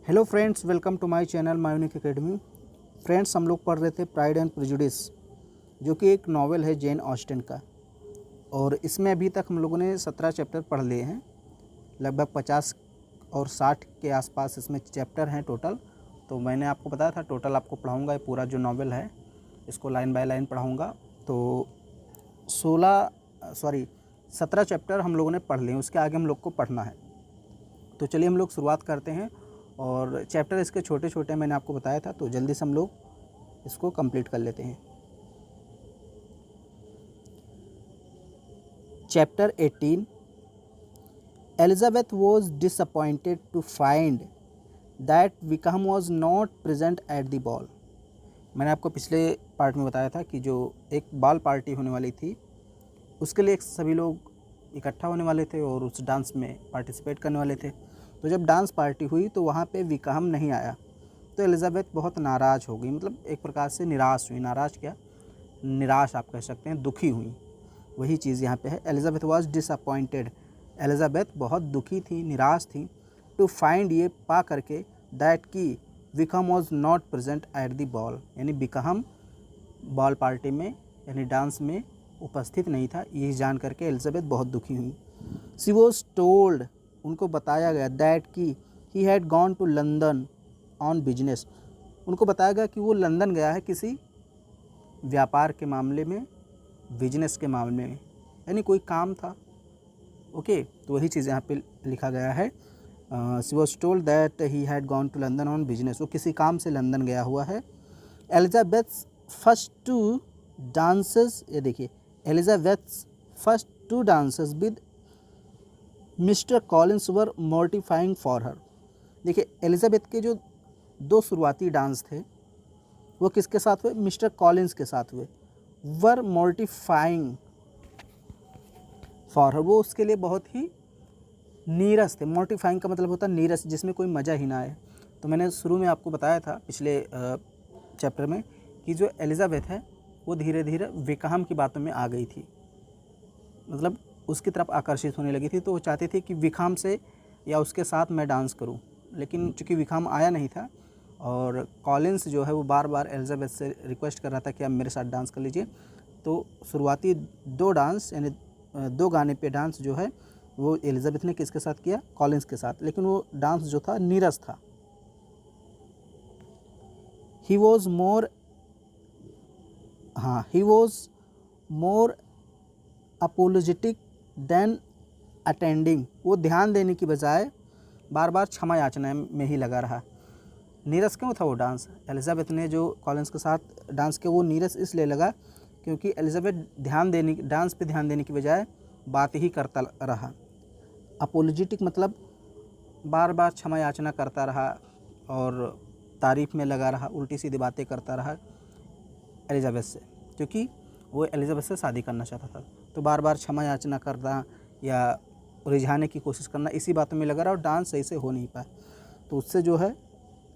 Hello friends, welcome to my channel my unique academy. Friends, हम लोग पढ़ रहे थे प्राइड एंड प्रेजुडिस, जो कि एक नॉवेल है जेन ऑस्टन का। और इसमें अभी तक हम लोगों ने 17 चैप्टर पढ़ लिए हैं। लगभग 50 और 60 के आसपास इसमें चैप्टर हैं टोटल। तो मैंने आपको बताया था टोटल आपको पढ़ाऊँगा ये पूरा जो नॉवेल है, इसको लाइन बाय लाइन पढ़ाऊँगा। तो 17 चैप्टर हम लोगों ने पढ़ लिए, उसके आगे हम लोग को पढ़ना है। तो चलिए हम लोग शुरुआत करते हैं। और चैप्टर इसके छोटे छोटे मैंने आपको बताया था, तो जल्दी से हम लोग इसको कंप्लीट कर लेते हैं। Chapter 18, Elizabeth was disappointed to find that Wickham was not present at the ball. मैंने आपको पिछले पार्ट में बताया था कि जो एक बॉल पार्टी होने वाली थी, उसके लिए सभी लोग इकट्ठा होने वाले थे और उस डांस में पार्टिसिपेट करने वाले थे। तो जब डांस पार्टी हुई तो वहाँ पे विकहम नहीं आया, तो एलिजाबेथ बहुत नाराज़ हो गई। मतलब एक प्रकार से निराश हुई। नाराज़ क्या, निराश आप कह सकते हैं, दुखी हुई। वही चीज़ यहाँ पे है। Elizabeth was disappointed. एलिजाबेथ बहुत दुखी थी, निराश थी। टू फाइंड, ये पा करके, दैट की Wickham was not present at the ball, यानी विकहम बॉल पार्टी में यानी डांस में उपस्थित नहीं था। ये जान करके एलिजाबेथ बहुत दुखी हुई। शी वॉज टोल्ड, उनको बताया गया, दैट की he had gone to London on business, उनको बताया गया कि वो लंदन गया है किसी व्यापार के मामले में, बिजनेस के मामले में, यानी कोई काम था। ओके, तो वही चीज़ यहाँ पे लिखा गया है। She was told that he had gone to London on business, वो किसी काम से लंदन गया हुआ है। एलिजाबेथ्स फर्स्ट टू डांसेस, ये देखिए, Elizabeth's first two dances with Mr Collins were mortifying for her. देखिए, एलिजाबेथ के जो दो शुरुआती डांस थे वो किसके साथ हुए? मिस्टर कॉलिंस के साथ हुए। वर मॉर्टिफाइंग फॉर हर, वो उसके लिए बहुत ही नीरस थे। मॉर्टिफाइंग का मतलब होता है नीरस, जिसमें कोई मज़ा ही ना आए। तो मैंने शुरू में आपको बताया था पिछले चैप्टर में कि जो एलिजाबेथ है वो धीरे धीरे विकहम की बातों में आ गई थी, मतलब उसकी तरफ आकर्षित होने लगी थी। तो वो चाहती थी कि विकहम से या उसके साथ मैं डांस करूं, लेकिन चूंकि विकहम आया नहीं था और कॉलिंस जो है वो बार बार एलिजाबेथ से रिक्वेस्ट कर रहा था कि आप मेरे साथ डांस कर लीजिए। तो शुरुआती दो डांस यानी दो गाने पे डांस जो है वो एलिजाबेथ ने किसके साथ किया? कॉलिंस के साथ। लेकिन वो डांस जो था नीरस था। He was more apologetic than attending, वो ध्यान देने की बजाय बार बार क्षमा याचना में ही लगा रहा। नीरस क्यों था वो डांस? एलिजाबेथ ने जो कॉलिंस के साथ डांस किया वो नीरस इसलिए लगा क्योंकि एलिजाबेथ डांस पे ध्यान देने की बजाय बात ही करता रहा। अपोलोजेटिक मतलब बार बार क्षमा याचना करता रहा और तारीफ़ में लगा रहा, उल्टी सीधी बातें करता रहा एलिजाबेथ से, क्योंकि वो एलिजाबेथ से शादी करना चाहता था। तो बार बार क्षमा याचना करना या रिझाने की कोशिश करना, इसी बातों में लगा रहा और डांस सही से हो नहीं पाया। तो उससे जो है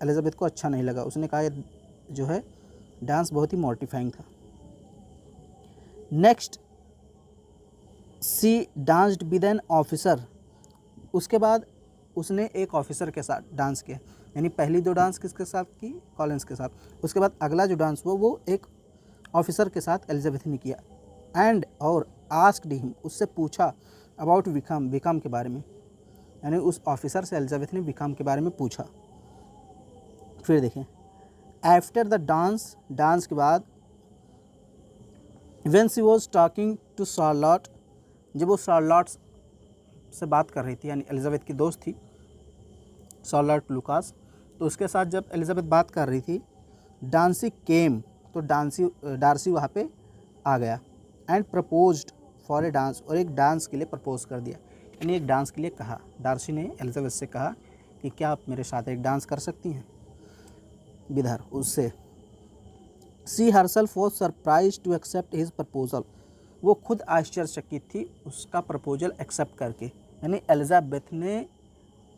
एलिजाबेथ को अच्छा नहीं लगा। उसने कहा ये जो है डांस बहुत ही मॉर्टिफाइंग था। Next, she danced with an officer, उसके बाद उसने एक ऑफिसर के साथ डांस किया। यानी पहली दो डांस किसके साथ की? कॉलिंस के साथ। उसके बाद अगला जो डांस हुआ वो एक ऑफिसर के साथ एलिजाबेथ ने किया। एंड और आस्क्ड हिम, उससे पूछा, अबाउट विकहम के बारे में, यानी उस ऑफिसर से एलिजाबेथ ने विकहम के बारे में पूछा। फिर देखें, आफ्टर द डांस के बाद, when she was talking to Charlotte, जब वो शार्लॉट से बात कर रही थी, यानी एलिजाबेथ की दोस्त थी शार्लॉट लुकास, तो उसके साथ जब एलिजाबेथ बात कर रही थी, डांसी केम, तो डार्सी वहाँ पे आ गया। And proposed for a dance, और एक डांस के लिए प्रपोज कर दिया, यानी एक डांस के लिए कहा। डार्सी ने एलिजाबेथ से कहा कि क्या आप मेरे साथ एक डांस कर सकती हैं विधर उससे। She herself was surprise to accept his proposal, वो खुद आश्चर्यचकित थी उसका प्रपोजल एक्सेप्ट करके, यानी एलिजाबेथ ने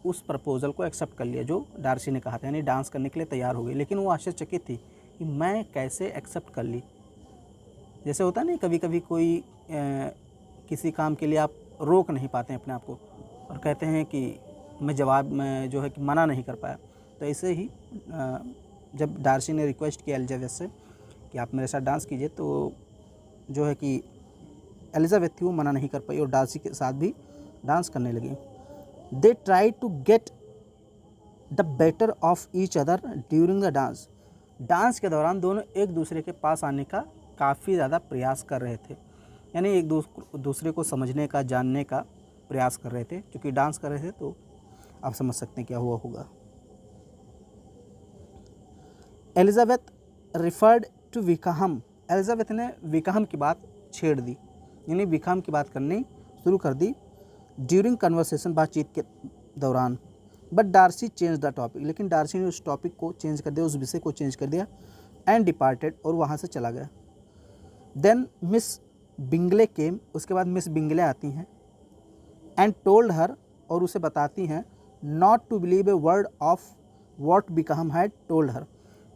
उस प्रपोजल को एक्सेप्ट कर लिया जो डार्सी ने कहा था, यानी डांस करने के लिए तैयार हो गई। लेकिन वो आश्चर्यचकित थी कि मैं कैसे एक्सेप्ट कर ली। जैसे होता नहीं, कभी कभी कोई किसी काम के लिए आप रोक नहीं पाते हैं अपने आप को और कहते हैं कि मैं जवाब में जो है कि मना नहीं कर पाया, तो ऐसे ही जब डार्सी ने रिक्वेस्ट किया एलिजाबेथ से कि आप मेरे साथ डांस कीजिए, तो जो है कि एलिजाबेथ थी वो मना नहीं कर पाई और डार्सी के साथ भी डांस करने लगी। They try to get the better of each other during the dance. Dance के दौरान दोनों एक दूसरे के पास आने का काफ़ी ज़्यादा प्रयास कर रहे थे, यानी एक दूसरे को समझने का, जानने का प्रयास कर रहे थे। क्योंकि डांस कर रहे थे तो आप समझ सकते हैं क्या हुआ होगा। Elizabeth referred to Wickham. Elizabeth ने विकहम की बात छेड़ दी, यानी विकहम की बात करनी शुरू कर दी ड्यूरिंग कन्वर्सेशन, बातचीत के दौरान। But Darcy change the topic, लेकिन डार्सी ने उस टॉपिक को चेंज कर दिया, उस विषय को चेंज कर दिया एंड डिपार्टेड, और वहाँ से चला गया। देन मिस बिंगले केम, उसके बाद मिस बिंगले आती हैं एंड टोल्ड हर, और उसे बताती हैं not to believe a word of what Wickham had told her,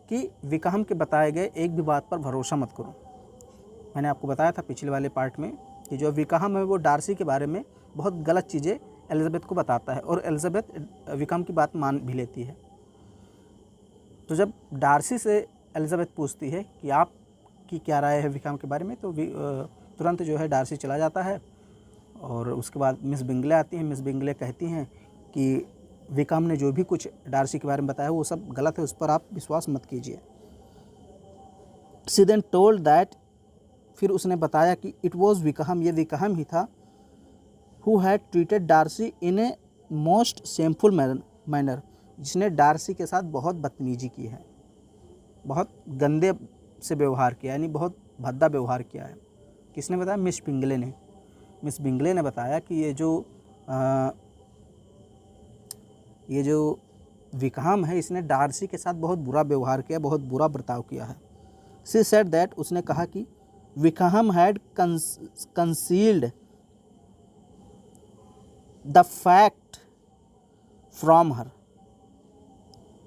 कि विकहम के बताए गए एक भी बात पर भरोसा मत करो। मैंने आपको बताया था पिछले वाले पार्ट में कि जो विकहम है वो डार्सी के बारे में बहुत गलत चीज़ें एलिजाबेथ को बताता है और एलिजाबेथ विकहम की बात मान भी लेती है। तो जब डार्सी से एलिजाबेथ पूछती है कि आपकी क्या राय है विकहम के बारे में, तो तुरंत जो है डार्सी चला जाता है। और उसके बाद मिस बिंगले आती हैं। मिस बिंगले कहती हैं कि विकहम ने जो भी कुछ डार्सी के बारे में बताया वो सब गलत है, उस पर आप विश्वास मत कीजिए। शी देन टोल्ड दैट, फिर उसने बताया कि इट वॉज विकहम, ये विकहम ही था, who had treated Darcy in a most shameful manner, जिसने डार्सी के साथ बहुत बदतमीजी की है, बहुत गंदे से व्यवहार किया, यानी बहुत भद्दा व्यवहार किया है। किसने बताया? मिस बिंगले ने। मिस बिंगले ने बताया कि ये जो विकहम है इसने डार्सी के साथ बहुत बुरा व्यवहार किया, बहुत बुरा बर्ताव किया है। शी सेड दैट, उसने कहा कि Wickham had concealed the fact from her.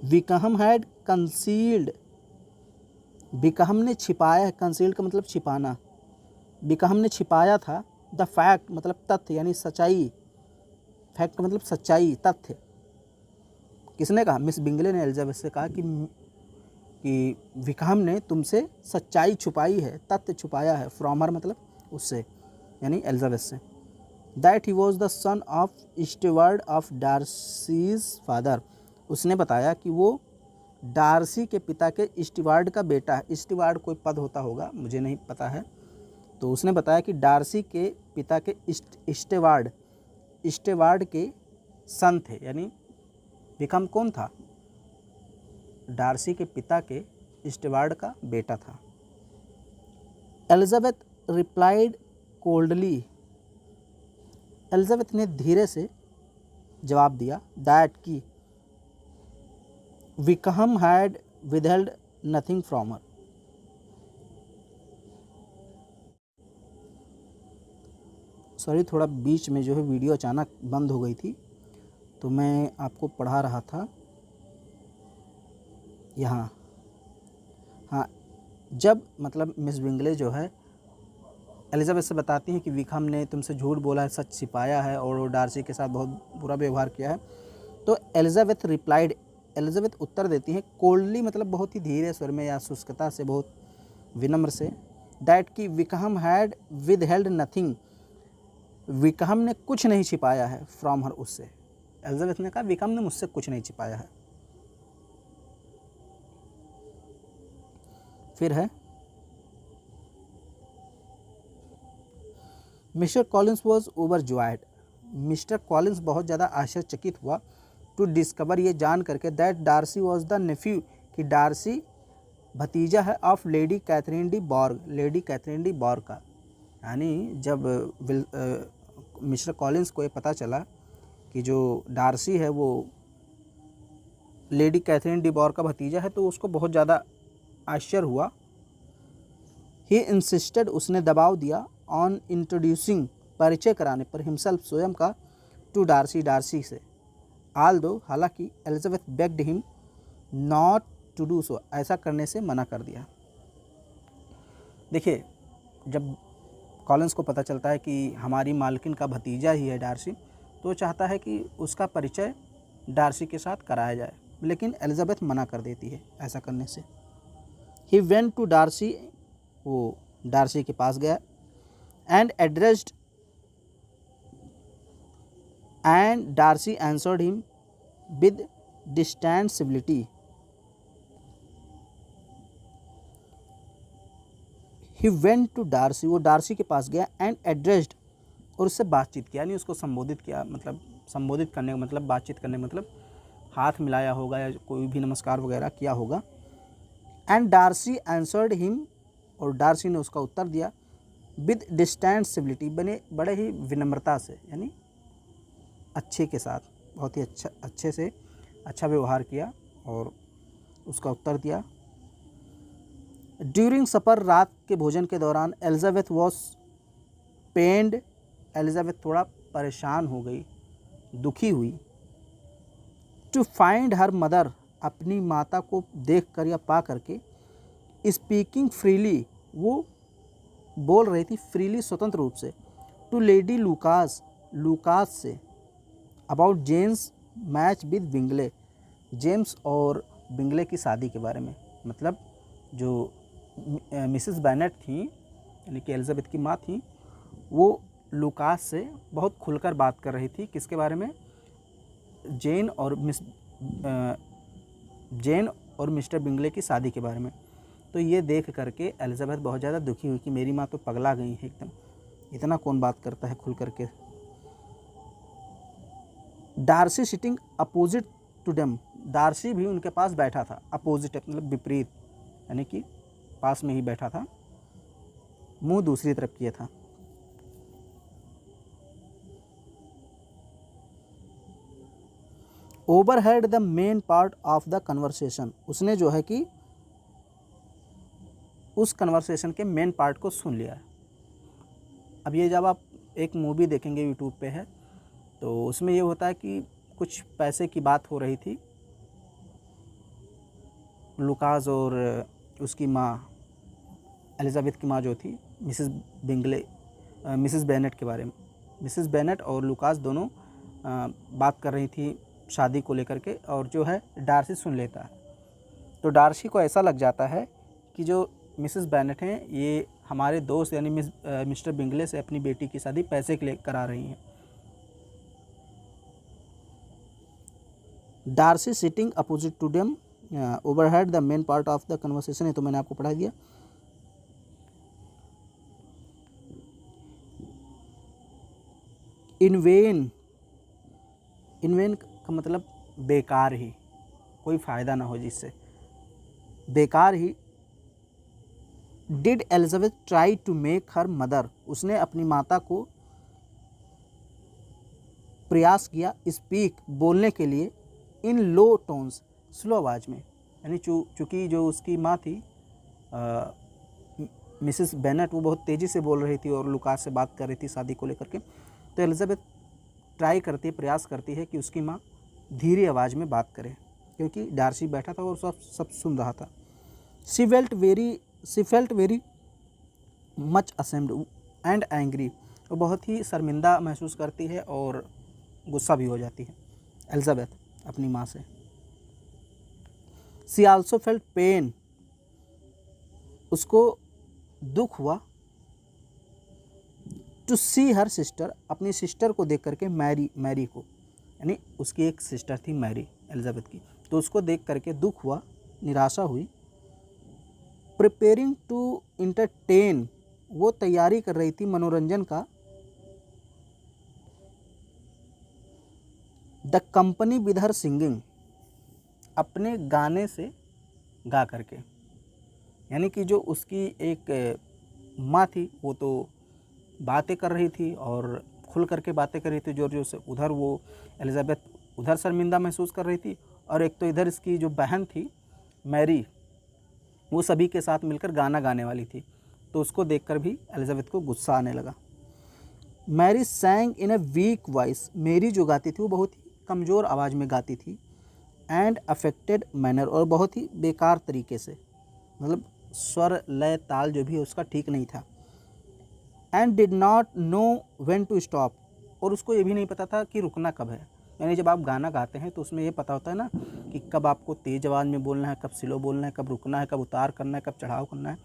Wickham had concealed, Wickham ने छिपाया, कंसील्ड का मतलब छिपाना, विकहम ने छिपाया था, द फैक्ट मतलब तथ्य यानी सच्चाई, फैक्ट का मतलब सच्चाई, तथ्य। किसने कहा? मिस बिंगले ने एलिजाबेथ से कहा कि विकहम ने तुमसे सच्चाई छुपाई है, तथ्य छुपाया है, फ्रॉम हर मतलब उससे, यानी एलिजाबेथ से। That he was the son of steward of Darcy's father, उसने बताया कि वो डार्सी के पिता के स्टीवार्ड का बेटा है। स्टीवार्ड कोई पद होता होगा, मुझे नहीं पता है। तो उसने बताया कि डार्सी के पिता के स्टीवार्ड के सन थे, यानी विकहम कौन था? डार्सी के पिता के स्टीवार्ड का बेटा था। एलिजाबेथ रिप्लाइड कोल्डली, एलिजाबेथ ने धीरे से जवाब दिया दैट की Wickham had withheld nothing from her. Sorry, थोड़ा बीच में जो है वीडियो अचानक बंद हो गई थी, तो मैं आपको पढ़ा रहा था यहाँ। हाँ, जब मतलब मिस बिंगले जो है एलिजाबेथ से बताती हैं कि विकहम ने तुमसे झूठ बोला है, सच छिपाया है और वो डार्सी के साथ बहुत बुरा व्यवहार किया है, तो एलिजाबेथ रिप्लाइड, एलिजाबेथ उत्तर देती हैं कोल्डली मतलब बहुत ही धीरे स्वर में या शुष्कता से, बहुत विनम्र से, दैट कि Wickham had withheld nothing, Wickham ने कुछ नहीं छिपाया है, फ्रॉम हर उससे। एलिजाबेथ ने कहा विकहम ने मुझसे कुछ नहीं छिपाया है। फिर है mister Collins was overjoyed, mister Collins बहुत ज़्यादा आश्चर्यचकित हुआ टू डिस्कवर, ये जान करके that Darcy was the nephew, कि डार्सी भतीजा है of lady Catherine de Bourgh, lady Catherine de Bourgh का। यानी जब मिस्टर कॉलिंस को ये पता चला कि जो डार्सी है वो लेडी कैथरीन डी बॉर्ग का भतीजा है, तो उसको बहुत ज़्यादा आश्चर्य हुआ। ही इंसिस्टेड, उसने दबाव दिया, ऑन इंट्रोड्यूसिंग, परिचय कराने पर, हिमसेल्फ स्वयं का, टू डार्सी, डार्सी से। आल दो, हालांकि Elizabeth begged him not to do so, ऐसा करने से मना कर दिया। देखिए, जब कॉलिंस को पता चलता है कि हमारी मालकिन का भतीजा ही है डार्सी, तो चाहता है कि उसका परिचय डार्सी के साथ कराया जाए। लेकिन एलिजाबेथ मना कर देती है ऐसा करने से। ही वेंट टू डार्सी, वो डार्सी के पास गया, and addressed and Darcy answered him with distant civility. He went to Darcy, वो डार्सी के पास गया, एंड एड्रेस्ड, और उससे बातचीत किया, यानी उसको संबोधित किया, मतलब संबोधित करने का मतलब बातचीत करने का मतलब हाथ मिलाया होगा या कोई भी नमस्कार वगैरह किया होगा। एंड डार्सी आंसर्ड हिम, और डार्सी ने उसका उत्तर दिया विद डिस्टेंट सिविलिटी, बड़े ही विनम्रता से, यानी अच्छे के साथ, बहुत ही अच्छे से अच्छा व्यवहार किया और उसका उत्तर दिया। ड्यूरिंग सपर, रात के भोजन के दौरान, एलिजाबेथ वॉज पेन्ड, एलिजाबेथ थोड़ा परेशान हो गई, दुखी हुई। टू फाइंड हर मदर, अपनी माता को देख कर या पा करके, स्पीकिंग फ्रीली, वो बोल रही थी फ्रीली, स्वतंत्र रूप से, टू लेडी लूकास, लूकास से, about James match with Bingley, James और बिंगले की शादी के बारे में। मतलब जो मिसेस बेनेट थी, यानी कि एलिजाबेथ की माँ थी, वो लूकास से बहुत खुलकर बात कर रही थी, किसके बारे में, जेन और मिस्टर बिंगले की शादी के बारे में। तो ये देख करके एलिजाबेथ बहुत ज़्यादा दुखी हुई कि मेरी माँ तो पगला गई है एकदम, इतना कौन बात करता है खुल करके। Darcy sitting opposite to them, Darcy भी उनके पास बैठा था, अपोजिट मतलब विपरीत, यानी कि पास में ही बैठा था, मुंह दूसरी तरफ किया था। Overhead the main part of the conversation, उसने जो है कि उस कन्वर्सेशन के मेन पार्ट को सुन लिया। अब ये जब आप एक मूवी देखेंगे, यूट्यूब पे है, तो उसमें ये होता है कि कुछ पैसे की बात हो रही थी लुकास और उसकी माँ, एलिजाबेथ की माँ जो थी मिसेस बेनेट के बारे में। मिसेस बेनेट और लुकास दोनों बात कर रही थी शादी को लेकर के, और जो है डार्सी सुन लेता है। तो डार्सी को ऐसा लग जाता है कि जो मिसेस बेनेट हैं ये हमारे दोस्त यानी मिस्टर बिंगले से अपनी बेटी की शादी पैसे के लिए करा रही हैं। Darcy sitting opposite to them overheard the main part of the conversation, ये तो मैंने आपको पढ़ा दिया। इन वेन का मतलब बेकार ही, कोई फ़ायदा ना हो जिससे, बेकार ही। Did Elizabeth try to make her mother, उसने अपनी माता को प्रयास किया स्पीक, बोलने के लिए, इन लो टोन्स, स्लो आवाज़ में, यानी चूँकि जो उसकी माँ थी मिसेस बेनेट, वो बहुत तेज़ी से बोल रही थी और लुकास से बात कर रही थी शादी को लेकर के। तो एलिजाबेथ ट्राई करती है, प्रयास करती है कि उसकी माँ धीरे आवाज़ में बात करे, क्योंकि डार्सी बैठा था और सब सुन रहा था। She felt very much ashamed and angry, वो बहुत ही शर्मिंदा महसूस करती है और गुस्सा भी हो जाती है एलिजाबेथ अपनी माँ से। शी आल्सो फेल्ट पेन, उसको दुख हुआ, टू सी हर सिस्टर, अपनी सिस्टर को देख करके, मैरी को, यानी उसकी एक सिस्टर थी मैरी एलिजाबेथ की, तो उसको देख करके दुख हुआ, निराशा हुई। प्रिपेयरिंग टू इंटरटेन, वो तैयारी कर रही थी मनोरंजन का, the company with her singing, अपने गाने से गा करके, यानी कि जो उसकी एक माँ थी वो तो बातें कर रही थी और खुल करके बातें कर रही थी जोर जोर से, उधर वो एलिजाबेथ उधर शर्मिंदा महसूस कर रही थी, और एक तो इधर इसकी जो बहन थी मैरी, वो सभी के साथ मिलकर गाना गाने वाली थी, तो उसको देखकर भी एलिजाबेथ को गुस्सा आने लगा। Mary sang in a weak voice, Mary जो गाती थी वो बहुत ही कमज़ोर आवाज़ में गाती थी, एंड अफेक्टेड मैनर, और बहुत ही बेकार तरीके से, मतलब स्वर लय ताल जो भी है उसका ठीक नहीं था। And did not know when to stop, और उसको ये भी नहीं पता था कि रुकना कब है, यानी जब आप गाना गाते हैं तो उसमें ये पता होता है ना कि कब आपको तेज़ आवाज़ में बोलना है, कब स्लो बोलना है, कब रुकना है, कब उतार करना है, कब चढ़ाव करना है।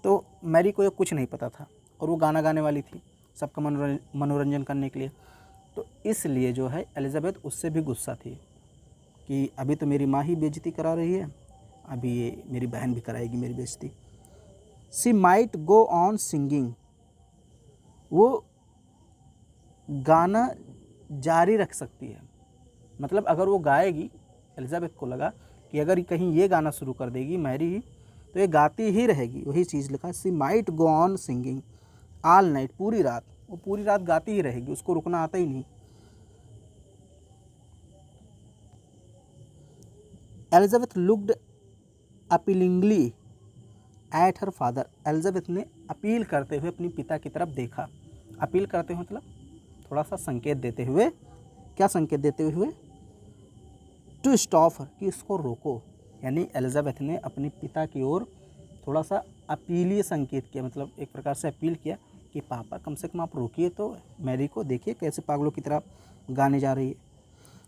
तो मैरी को ये कुछ नहीं पता था और वो गाना गाने वाली थी सबका मनोरंजन करने के लिए। तो इसलिए जो है एलिज़ाबेथ उससे भी गुस्सा थी कि अभी तो मेरी माँ ही बेइज्जती करा रही है, अभी ये मेरी बहन भी कराएगी मेरी बेइज्जती। She might go on singing, वो गाना जारी रख सकती है। मतलब अगर वो गाएगी, एलिज़ाबेथ को लगा कि अगर कहीं ये गाना शुरू कर देगी मैरी तो ये गाती ही रहेगी। वही चीज़ लिखा, she might go on singing all night, पूरी रात, वो पूरी रात गाती ही रहेगी, उसको रुकना आता ही नहीं। Elizabeth looked appealingly at her father, Elizabeth ने अपील करते हुए अपनी पिता की तरफ देखा। अपील करते हुए मतलब थोड़ा सा संकेत देते हुए, क्या संकेत देते हुए? टू स्टॉप हर, कि उसको रोको। यानी एलिज़ाबेथ ने अपने पिता की ओर थोड़ा सा अपीलीय संकेत किया, मतलब एक प्रकार से अपील किया कि पापा कम से कम आप रोकिए तो मैरी को, देखिए कैसे पागलों की तरह गाने जा रही है।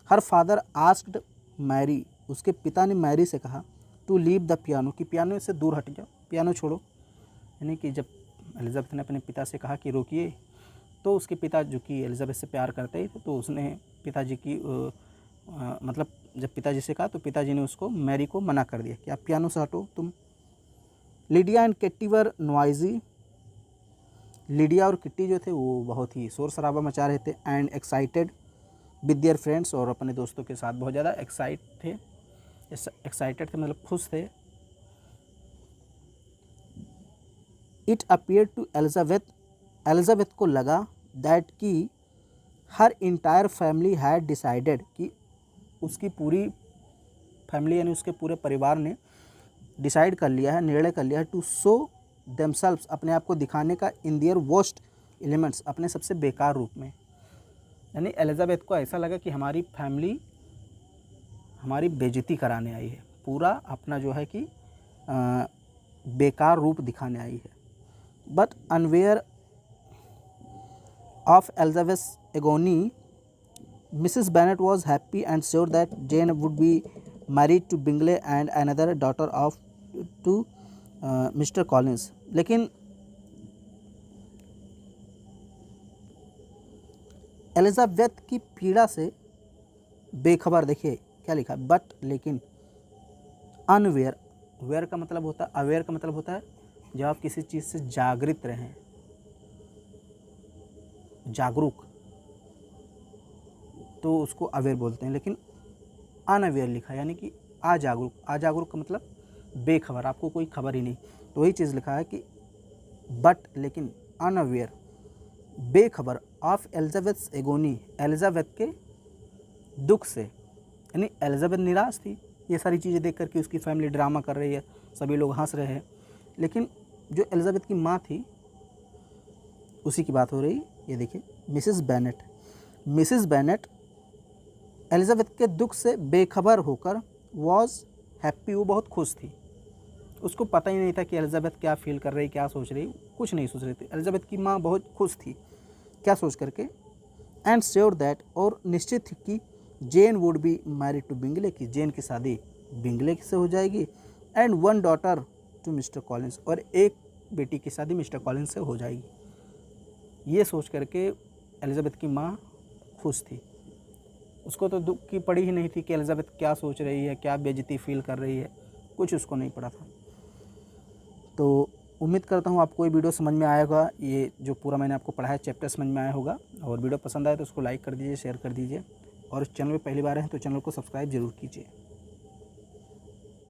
हर फादर आस्क्ड मैरी, उसके पिता ने मैरी से कहा टू लीव द पियानो, कि पियानो से दूर हट जाओ, पियानो छोड़ो। यानी कि जब एलिज़ाबेथ ने अपने पिता से कहा कि रोकिए, तो उसके पिता जो कि एलिज़ाबेथ से प्यार करते ही थे, तो उसने पिताजी की मतलब जब पिताजी से कहा तो पिताजी ने उसको मैरी को मना कर दिया कि आप पियानो से हटो तुम। Lydia and kitty were noisy, Lydia और किट्टी जो थे वो बहुत ही शोर शराबा मचा रहे थे। And excited with their friends, और अपने दोस्तों के साथ बहुत ज़्यादा एक्साइटेड थे, मतलब खुश थे। It appear to Elizabeth, Elizabeth को लगा दैट कि her entire family had decided, कि उसकी पूरी फैमिली यानी उसके पूरे परिवार ने डिसाइड कर लिया है, निर्णय कर लिया है, टू शो देमसेल्व्स, अपने आप को दिखाने का, इन देयर वर्स्ट एलिमेंट्स, अपने सबसे बेकार रूप में। यानी एलिज़ाबेथ को ऐसा लगा कि हमारी फैमिली हमारी बेइज्जती कराने आई है, पूरा अपना जो है कि बेकार रूप दिखाने आई है। But unaware of Elizabeth's agony, Mrs. Bennet was happy and sure that Jane would be married to Bingley and another daughter of to Mr. Collins. लेकिन एलिज़ाबेथ की पीड़ा से बेखबर, देखिए क्या लिखा, बट लेकिन अनवेयर, वेयर का मतलब होता है, अवेयर का मतलब होता है जब आप किसी चीज़ से जागृत रहें, जागरूक, तो उसको अवेयर बोलते हैं। लेकिन अनअवेयर लिखा यानी कि अजागरूक, अजागरूक का मतलब बेखबर, आपको कोई खबर ही नहीं। तो वही चीज़ लिखा है कि बट लेकिन अनअवेयर, बेखबर ऑफ एलिज़ाबेथ's एगोनी, एलिज़ाबेथ के दुख से। यानी एलिज़ाबेथ निराश थी ये सारी चीज़ें देख कर के, उसकी फैमिली ड्रामा कर रही है, सभी लोग हंस रहे हैं, लेकिन जो एलिज़ाबेथ की माँ थी उसी की बात हो रही। ये देखिए Mrs Bennett, Mrs Bennett Elizabeth के दुख से बेखबर होकर वॉज हैप्पी, वो बहुत खुश थी। उसको पता ही नहीं था कि एलिज़ाबेथ क्या फील कर रही, क्या सोच रही, कुछ नहीं सोच रही थी। एलिज़ाबेथ की माँ बहुत खुश थी, क्या सोच करके, एंड श्योर दैट, और निश्चित थी कि Jane would be married to Bingley, की जेन की शादी बिंगले से हो जाएगी, and one daughter to Mr Collins, और एक बेटी की शादी मिस्टर कॉलिंस से हो जाएगी। ये सोच करके एलिज़ाबेथ की माँ खुश थी। उसको तो दुख की पड़ी ही नहीं थी कि एलिज़ाबेथ क्या सोच रही है, क्या बेइज्जती फील कर रही है, कुछ उसको नहीं पड़ा था। तो उम्मीद करता हूँ आपको ये वीडियो समझ में आया होगा, ये जो पूरा मैंने आपको पढ़ाया चैप्टर समझ में आया होगा। और वीडियो पसंद आए तो उसको लाइक कर दीजिए, शेयर कर दीजिए, और इस चैनल पे पहली बार हैं तो चैनल को सब्सक्राइब जरूर कीजिए।